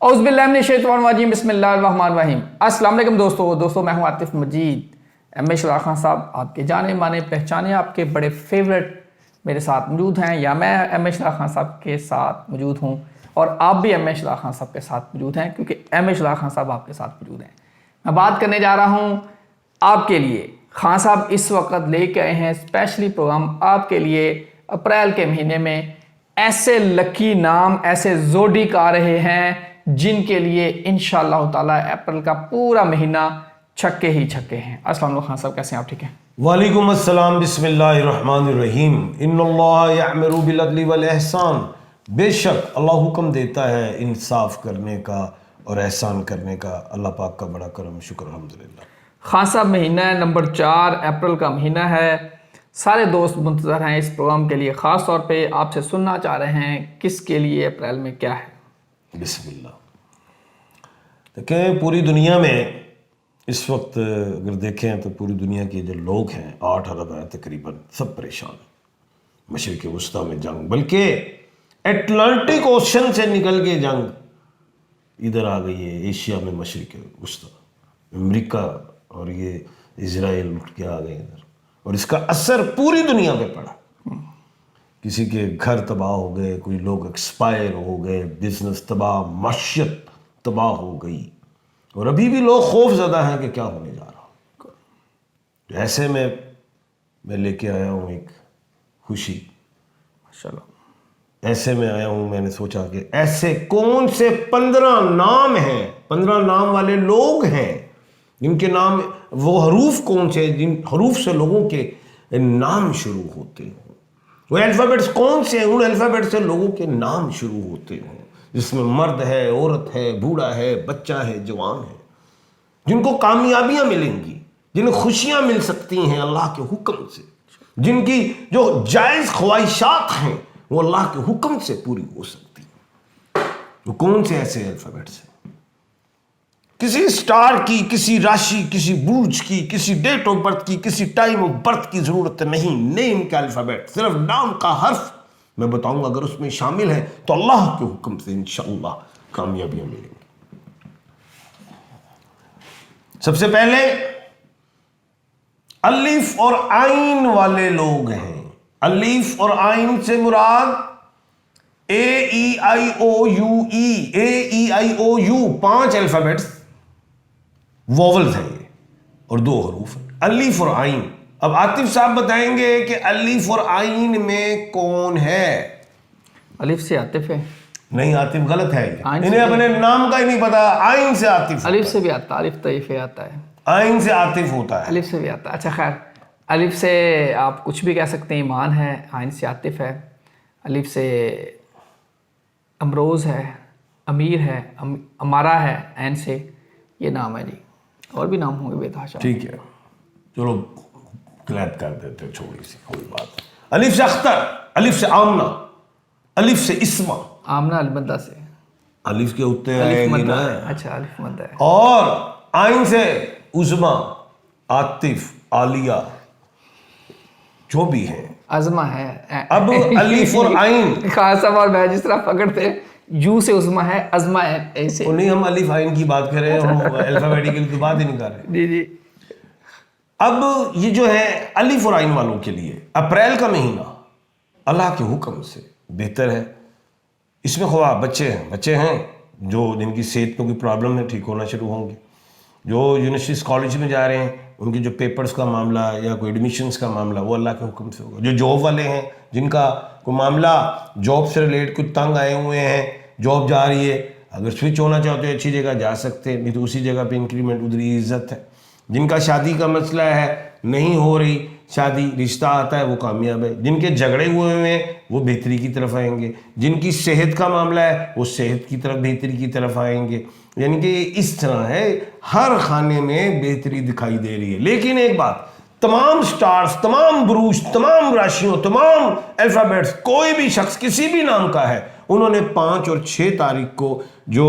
औज़ुबिल्लाहिमिनश्शैतानिर्रजीम बिस्मिल्लाहिर्रहमानिर्रहीम। अस्सलाम वालेकुम दोस्तों मैं हूं आतिफ मजीद। एम ए शरार खान साहब आपके जाने माने पहचाने आपके बड़े फेवरेट मेरे साथ मौजूद हैं, या मैं एम ए शरार खान साहब के साथ मौजूद हूं और आप भी एम ए शरार खान साहब के साथ मौजूद हैं, क्योंकि एम ए शरार खान साहब आपके साथ मौजूद हैं। मैं बात करने जा रहा हूँ आपके लिए। खान साहब इस वक्त लेके आए हैं स्पेशली प्रोग्राम आपके लिए। अप्रैल के महीने में ऐसे लकी नाम, ऐसे जोडिक आ रहे हैं जिनके लिए इंशाअल्लाह ताला अप्रैल का पूरा महीना छक्के ही छक्के हैं। अस्सलाम वालेकुम खान साहब, कैसे हैं आप? ठीक हैं? वालेकुम अस्सलाम, बिस्मिल्लाहिर्रहमानिर्रहीम। इन्नल्लाह यअमुरु बिल अदलि वल एहसान। बेशक अल्लाह हुक्म देता है इंसाफ करने का और एहसान करने का। अल्लाह पाक का बड़ा करम, शुक्र अल्हम्दुलिल्लाह। खान साहब महीना है नंबर 4, अप्रैल का महीना है। सारे दोस्त मुंतज़र हैं इस प्रोग्राम के लिए। ख़ास तौर पे आपसे सुनना चाह रहे हैं किसके लिए अप्रैल में क्या है। बिस्मिल्लाह। देखें, पूरी दुनिया में इस वक्त अगर देखें तो पूरी दुनिया के जो लोग हैं 8 अरब हैं तकरीबन, सब परेशान हैं। मशरिक़ वस्ता में जंग, बल्कि अटलांटिक ओशन से निकल के जंग इधर आ गई है एशिया में। मशरिक़ वस्ता, अमेरिका और ये इजराइल उठ के आ गए इधर, और इसका असर पूरी दुनिया पे पड़ा। किसी के घर तबाह हो गए, कोई लोग एक्सपायर हो गए, बिजनेस तबाह, माशियत तबाह हो गई, और अभी भी लोग खौफ ज़दा हैं कि क्या होने जा रहा। तो ऐसे में मैं लेके आया हूँ एक खुशी। माशाल्लाह। ऐसे में आया हूँ, मैंने सोचा कि ऐसे कौन से 15 नाम हैं, 15 नाम वाले लोग हैं जिनके नाम, वो हरूफ कौन से, जिन हरूफ से लोगों के नाम शुरू होते हों। वो अल्फ़ाबेट्स कौन से हैं, उन अल्फ़ाबेट से लोगों के नाम शुरू होते हों, जिसमें मर्द है, औरत है, बूढ़ा है, बच्चा है, जवान है, जिनको कामयाबियां मिलेंगी, जिन्हें खुशियां मिल सकती हैं अल्लाह के हुक्म से, जिनकी जो जायज़ ख्वाहिशात हैं वो अल्लाह के हुक्म से पूरी हो सकती हैं। वो कौन से ऐसे अल्फ़ाबेट्स हैं? किसी स्टार की, किसी राशि, किसी बुर्ज की, किसी डेट ऑफ बर्थ की, किसी टाइम ऑफ बर्थ की ज़रूरत नहीं। नेम का अल्फ़ाबेट, सिर्फ नाम का हर्फ मैं बताऊंगा, अगर उसमें शामिल है तो अल्लाह के हुक्म से इंशाअल्लाह कामयाबियां मिलेंगी। सबसे पहले अलिफ और आइन वाले लोग हैं। अलिफ और आइन से मुराद AEIOUE, AEIOU 5 अल्फाबेट्स, वोवल्स हैं ये, और 2 हरूफ हैं, अलिफ और आइन। अब आतिफ साहब बताएंगे कि अलिफ और आइन में कौन है। अलिफ से आतिफ है? नहीं, आतिफ गलत है, इन्हें अपने नाम का ही नहीं पता। आइन से आतिफ, अलिफ से भी आता, अलिफ तईफे आता है, आइन से आतिफ होता है, अलिफ से भी आता है। अच्छा खैर, अलिफ से आप कुछ भी कह सकते हैं, ईमान है, आइन से आतिफ है, अलिफ से अमरोज़ है, अमीर है, अमारा है, ऐन से ये नाम है जी। और भी नाम होंगे बेतहाशा। ठीक है, चलो क्लैप कर देते हैं, छोटी सी कोई बात। अलिफ से अख्तर, अलिफ से आमना, अलिफ से इस्मा। आमना अलमदा से, अलिफ के उत्ते आएगी ना। अच्छा, अलिफ मद है। और आइन से उज़मा, आतिफ, आलिया, जो भी है, अज़मा है। अब अलिफ और आइन, खान साहब और मैं जिस तरह पकड़ते, यू से उज़मा है, अज़मा है, ऐसे नहीं, हम अलिफ आइन की बात कर रहे हैं, हम अल्फाबेटिकल की बात ही नहीं कर रहे। जी जी। अब ये जो है अलिफ और आइन वालों के लिए अप्रैल का महीना अल्लाह के हुक्म से बेहतर है। इसमें ख्वाह बच्चे हैं जो, जिनकी सेहत में कोई प्रॉब्लम है, ठीक होना शुरू होंगे। जो यूनिवर्सिटी कॉलेज में जा रहे हैं, उनके जो पेपर्स का मामला या कोई एडमिशन्स का मामला, वो अल्लाह के हुक्म से होगा। जो जॉब वाले हैं, जिनका कोई मामला जॉब से रिलेटेड कुछ तंग आए हुए हैं, जॉब जा रही है, अगर स्विच होना चाहते हो अच्छी जगह जा सकते हैं, नहीं तो उसी जगह पे इंक्रीमेंट, उधर ही इज्जत है। जिनका शादी का मसला है, नहीं हो रही शादी, रिश्ता आता है, वो कामयाब है। जिनके झगड़े हुए हैं वो बेहतरी की तरफ आएंगे। जिनकी सेहत का मामला है वो सेहत की तरफ, बेहतरी की तरफ आएंगे। यानी कि इस तरह है, हर खाने में बेहतरी दिखाई दे रही है। लेकिन एक बात, तमाम स्टार्स, तमाम बुरूज, तमाम राशियों, तमाम अल्फाबेट्स, कोई भी शख्स किसी भी नाम का है, उन्होंने 5 और 6 तारीख को जो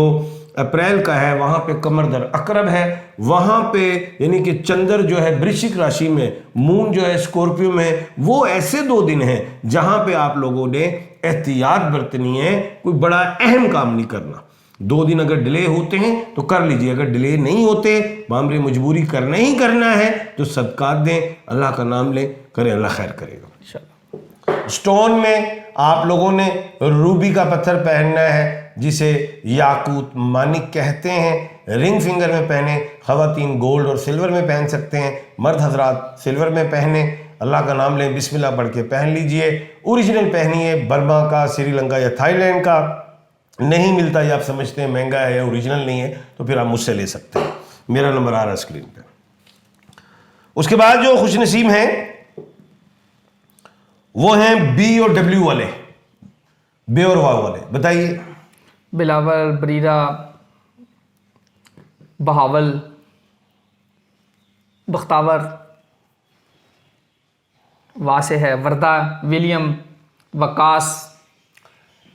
अप्रैल का है, वहाँ पे कमर दर अकरब है, वहाँ पे यानी कि चंद्र जो है वृश्चिक राशि में, मून जो है स्कॉर्पियो में, वो ऐसे 2 दिन हैं जहाँ पे आप लोगों ने एहतियात बरतनी है, कोई बड़ा अहम काम नहीं करना। 2 दिन अगर डिले होते हैं तो कर लीजिए, अगर डिले नहीं होते, मामरे मजबूरी करना ही करना है तो सदकात दें, अल्लाह का नाम लें, करें, अल्लाह खैर करेगा। इंशाल्लाह। स्टोन में आप लोगों ने रूबी का पत्थर पहनना है, जिसे याकूत मानिक कहते हैं। रिंग फिंगर में पहने, खवातीन गोल्ड और सिल्वर में पहन सकते हैं, मर्द हजरात सिल्वर में पहने। अल्लाह का नाम लें, बिस्मिल्लाह पढ़ के पहन लीजिए। ओरिजिनल पहनिए, बर्मा का, श्रीलंका या थाईलैंड का नहीं मिलता, या आप समझते हैं महंगा है या ओरिजिनल नहीं है, तो फिर आप मुझसे ले सकते हैं। मेरा नंबर आ रहा है स्क्रीन पे। उसके बाद जो खुशनसीब हैं वो हैं बी और डब्ल्यू वाले, बे और वाव वाले। बताइए। बिलावल, बरीरा, बहावल, बख्तावर, वासे है, वर्दा, विलियम, वकास।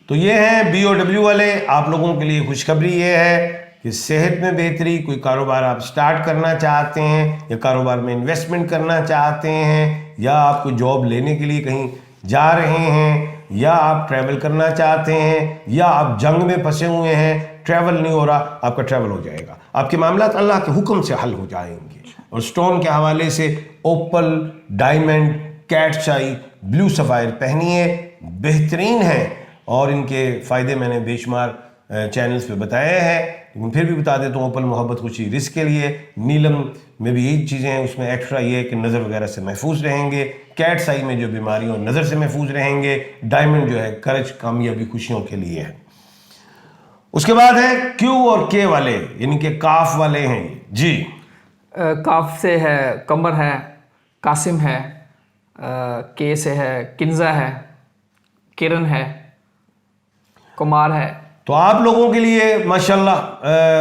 तो ये हैं बी और डब्ल्यू वाले। आप लोगों के लिए खुशखबरी ये है कि सेहत में बेहतरी, कोई कारोबार आप स्टार्ट करना चाहते हैं या कारोबार में इन्वेस्टमेंट करना चाहते हैं, या आपको जॉब लेने के लिए कहीं जा रहे हैं, या आप ट्रैवल करना चाहते हैं, या आप जंग में फंसे हुए हैं, ट्रैवल नहीं हो रहा, आपका ट्रैवल हो जाएगा। आपके मामलात अल्लाह के हुक्म से हल हो जाएंगे। और स्टोन के हवाले से ओपल, डायमंड, कैट्स आई, ब्लू सफ़ायर पहनिए, बेहतरीन है। और इनके फ़ायदे मैंने बेशुमार चैनल्स पे बताए हैं, लेकिन फिर भी बता देता हूँ। ओपल मोहब्बत खुशी रिस्क के लिए, नीलम में भी यही चीज़ें हैं, उसमें एक्स्ट्रा ये है कि नज़र वगैरह से महफूज रहेंगे, कैट्स आई में जो बीमारियों और नज़र से महफूज रहेंगे, डायमंड जो है करज, कामयाबी, खुशियों के लिए है। उसके बाद है क्यू और के वाले, यानी कि काफ वाले हैं जी। काफ से है कमर है, कासिम है, के से है किन्जा है, किरण है, कुमार है। तो आप लोगों के लिए माशाल्लाह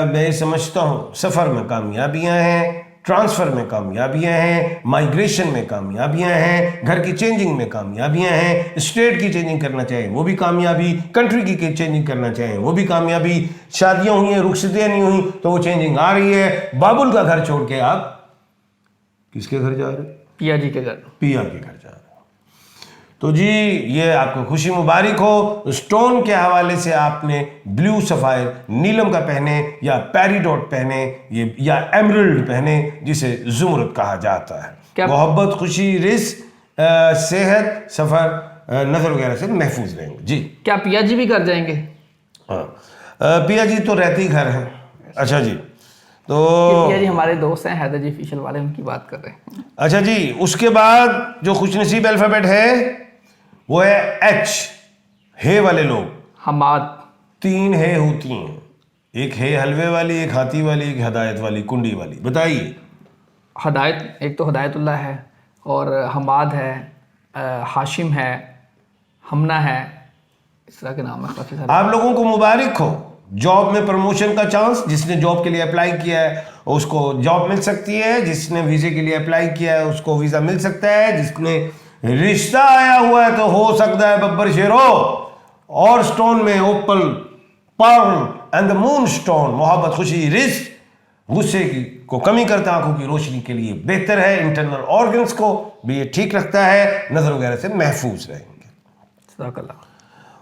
मैं समझता हूँ सफ़र में कामयाबियाँ हैं, ट्रांसफ़र में कामयाबियाँ हैं, माइग्रेशन में कामयाबियाँ हैं, घर की चेंजिंग में कामयाबियाँ हैं, स्टेट की चेंजिंग करना चाहें वो भी कामयाबी, कंट्री की चेंजिंग करना चाहें वो भी कामयाबी, शादियाँ हुई हैं, रुखसतियाँ नहीं हुई तो वो चेंजिंग आ रही है। बाबुल का घर छोड़ के आप किसके घर जा रहे हैं? पिया जी के घर। पिया के घर जा रहे हैं। तो जी ये आपको खुशी मुबारक हो। स्टोन के हवाले से आपने ब्लू सफ़ायर, नीलम का पहने, या पैरीडॉट पहने, ये या एमरल्ड पहने, जिसे जुमरत कहा जाता है। मोहब्बत, खुशी, रिस्क, सेहत, सफ़र, नज़र वगैरह से महफूज रहेंगे जी। क्या पिया जी भी कर जाएंगे? हाँ, पिया जी तो रहते ही घर हैं। अच्छा जी, तो पिया जी हमारे दोस्त हैं, हैदर जी ऑफिशियल वाले, उनकी बात कर रहे हैं। अच्छा जी, उसके बाद जो खुशनसीब अल्फ़ाबेट है वो है एच, हे वाले लोग। हमाद। 3 हे होती हैं, एक हे हलवे वाली, एक हाथी वाली, एक हिदायत वाली, कुंडी वाली। बताइए। हदायत, एक तो हदायतुल्लाह है, और हमाद है, हाशिम है, हमना है, इस तरह के नाम है काफ़ी सारे। आप लोगों को मुबारक हो, जॉब में प्रमोशन का चांस। जिसने जॉब के लिए अप्लाई किया है उसको जॉब मिल सकती है, जिसने वीज़े के लिए अप्लाई किया है उसको वीज़ा मिल सकता है, जिसने रिश्ता आया हुआ है तो हो सकता है बब्बर शेरो। और स्टोन में opal, pearl and the moon stone, मोहब्बत, खुशी, रिस्क, गुस्से की को कमी करता है, आंखों की रोशनी के लिए बेहतर है, इंटरनल ऑर्गन्स को भी ये ठीक रखता है, नज़र वगैरह से महफूज रहेंगे। सदाकल्लाह।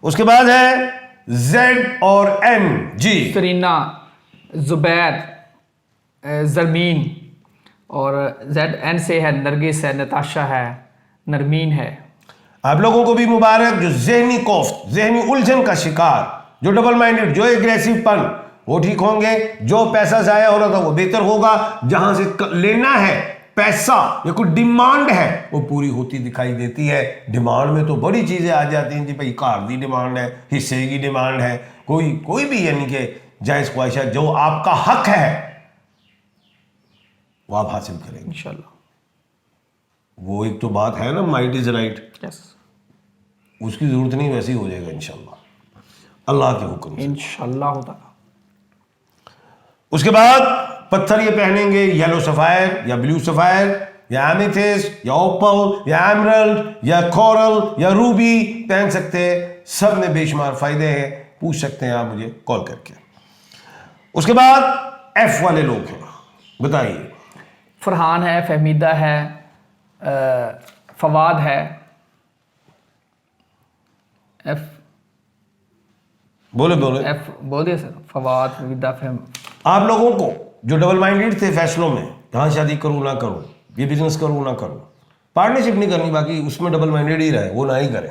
उसके बाद है जेड और N G. Serena, Zubair, Zarmeen, और जेड एन से है नरगिस है, नताशा है, नरमीन है। आप लोगों को भी मुबारक जो जहनी कोफ्त, जहनी उलझन का शिकार, जो डबल माइंडेड, जो एग्रेसिव पन, वो ठीक होंगे। जो पैसा जाया हो रहा था वो बेहतर होगा। जहां से लेना है पैसा या कोई डिमांड है वो पूरी होती दिखाई देती है। डिमांड में तो बड़ी चीजें आ जाती हैं जी, भाई कार की डिमांड है, हिस्से की डिमांड है, कोई भी, यानी कि जायज़ ख्वाहिशा जो आपका हक है वो आप हासिल करेंगे इंशाल्लाह। वो एक तो बात है ना, माइट इज राइट, यस, उसकी जरूरत नहीं, वैसे ही हो जाएगा इंशाल्लाह, अल्लाह के हुक्म से। इंशाल्लाह होता। उसके बाद पत्थर ये पहनेंगे, येलो सफायर या ब्लू सफायर या एमेथिस्ट या ओपल या एमरल्ड या कोरल या रूबी पहन सकते हैं। सब में बेशुमार फायदे हैं, पूछ सकते हैं आप मुझे कॉल करके। उसके बाद एफ वाले लोग हैं, बताइए। फरहान है, फहमीदा है, फवाद है, एफ बोले बोले। एफ बोल दिया सर, फवाद विदा फहम। आप लोगों को जो डबल माइंडेड थे फैसलों में, यहाँ शादी करूँ ना करूँ, ये बिजनेस करूँ ना करूँ, पार्टनरशिप नहीं करनी, बाकी उसमें डबल माइंडेड ही रहे, वो ना ही करें।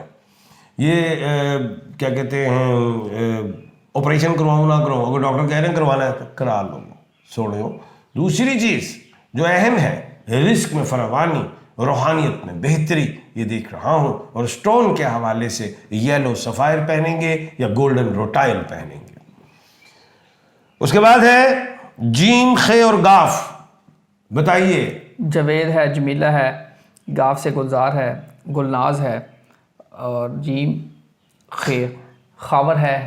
ये क्या कहते हैं, ऑपरेशन करवाऊँ ना करवाऊँ, अगर डॉक्टर कह रहे हैं करवाना है तो करा लो, छोड़ो। दूसरी चीज़ जो अहम है, रिस्क में फरावानी, रूहानियत में बेहतरी, ये देख रहा हूँ। और स्टोन के हवाले से येलो सफ़ायर पहनेंगे या गोल्डन रोटाइल पहनेंगे। उसके बाद है जीम, खे और गाफ, बताइए। जवेद है, जमीला है, गाफ से गुलजार है, गुलनाज है, और जीम खे खावर है,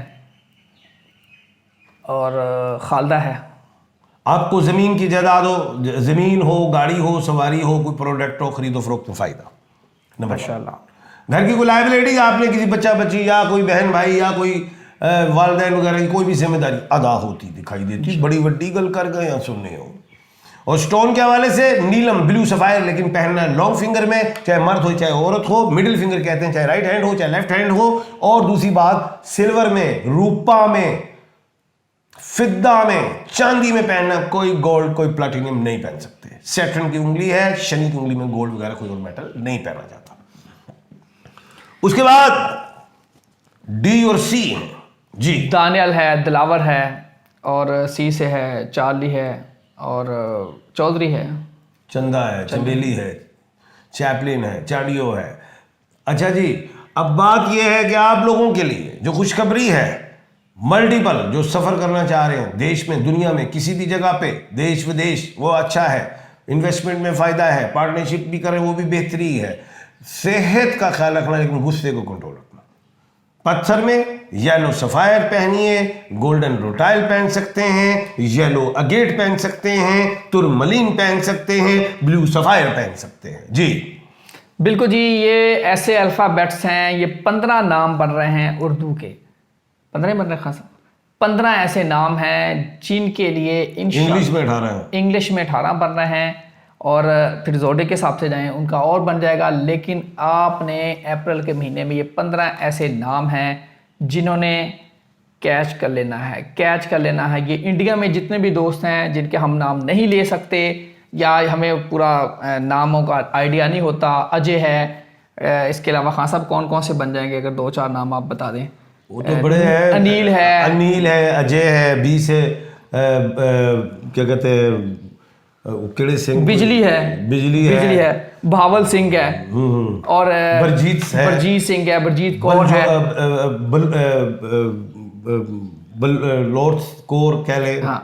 और खालदा है। आपको ज़मीन की जायदाद हो, ज़मीन हो, गाड़ी हो, सवारी हो, कोई प्रोडक्ट हो, खरीदो फरोख्त में फ़ायदा। नंबर माशाल्लाह। घर की कोई लाइबिलिटी, आपने किसी बच्चा बच्ची या कोई बहन भाई या कोई वालदैन वगैरह की कोई भी जिम्मेदारी अदा होती दिखाई देती, बड़ी वड्डी गल कर गए या सुनने हो। और स्टोन के हवाले से नीलम, ब्लू सफ़ायर, लेकिन पहनना है लॉन्ग फिंगर में, चाहे मर्द हो चाहे औरत हो, मिडिल फिंगर कहते हैं, चाहे राइट हैंड हो चाहे लेफ्ट हैंड हो। और दूसरी बात, सिल्वर में, रूपा में, फिद्दा में, चांदी में पहनना, कोई गोल्ड कोई प्लैटिनम नहीं पहन सकते। सैटर्न की उंगली है, शनि की उंगली में गोल्ड वगैरह कोई और मेटल नहीं पहना जाता। उसके बाद डी और सी है जी। दानियल है, दिलावर है, और सी से है चार्ली है, और चौधरी है, चंदा है, चंबेली है, चैपलिन है, चाडियो है। अच्छा जी, अब बात यह है कि आप लोगों के लिए जो खुशखबरी है, मल्टीपल जो सफ़र करना चाह रहे हैं देश में, दुनिया में, किसी भी जगह पे, देश विदेश, वो अच्छा है, इन्वेस्टमेंट में फ़ायदा है, पार्टनरशिप भी करें वो भी बेहतरी है। सेहत का ख्याल रखना, लेकिन गुस्से को कंट्रोल रखना। पत्थर में येलो सफ़ायर पहनिए, गोल्डन रोटाइल पहन सकते हैं, येलो अगेट पहन सकते हैं, तुरमलीन पहन सकते हैं, ब्लू सफ़ायर पहन सकते हैं जी। बिल्कुल जी। ये ऐसे अल्फ़ाबेट्स हैं, ये 15 नाम बन रहे हैं उर्दू के, 15 बन रहे खास, 15 ऐसे नाम हैं जिनके लिए इंग्लिश में 18 है, इंग्लिश में 18 बन रहे हैं, और फिर जोड़े के हिसाब से जाएं उनका और बन जाएगा। लेकिन आपने अप्रैल के महीने में ये 15 ऐसे नाम हैं जिन्होंने कैच कर लेना है, कैच कर लेना है। ये इंडिया में जितने भी दोस्त हैं जिनके हम नाम नहीं ले सकते या हमें पूरा नामों का आइडिया नहीं होता, अजय है, इसके अलावा खान साहब कौन कौन से बन जाएंगे, अगर 2-4 नाम आप बता दें। वो तो बड़े हैं, अनिल है, अजय है, बी से क्या कहते हैं, केड़े सिंह, बिजली है, भावल सिंह है, और बरजीत सिंह है, बरजीत कौर है, लॉर्ड कोर कह ले। हाँ,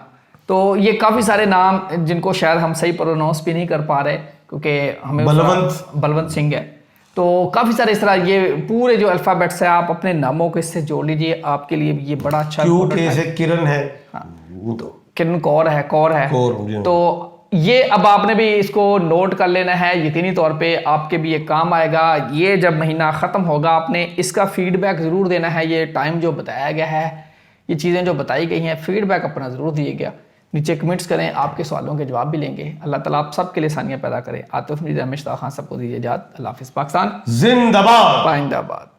तो ये काफ़ी सारे नाम जिनको शायद हम सही प्रोनाउंस भी नहीं कर पा रहे क्योंकि हमें बलवंत सिंह है। तो काफ़ी सारे इस तरह, ये पूरे जो अल्फ़ाबेट्स है आप अपने नामों को इससे जोड़ लीजिए, आपके लिए ये बड़ा अच्छा है। किरण है, तो किरण कौर है, तो ये अब आपने भी इसको नोट कर लेना है, यकीनी तौर पे आपके भी ये काम आएगा। ये जब महीना ख़त्म होगा आपने इसका फीडबैक ज़रूर देना है। ये टाइम जो बताया गया है, ये चीज़ें जो बताई गई हैं, फीडबैक अपना ज़रूर दिएगा। नीचे कमेंट्स करें, आपके सवालों के जवाब भी लेंगे। अल्लाह ताला आप सब के लिए आसानियाँ पैदा करे। आतिफ मजीद, रमेश खान सबको दीजिए इजाज़त। अल्लाह हाफ़िज़। पाकिस्तान जिंदाबाद, पाइंदाबाद।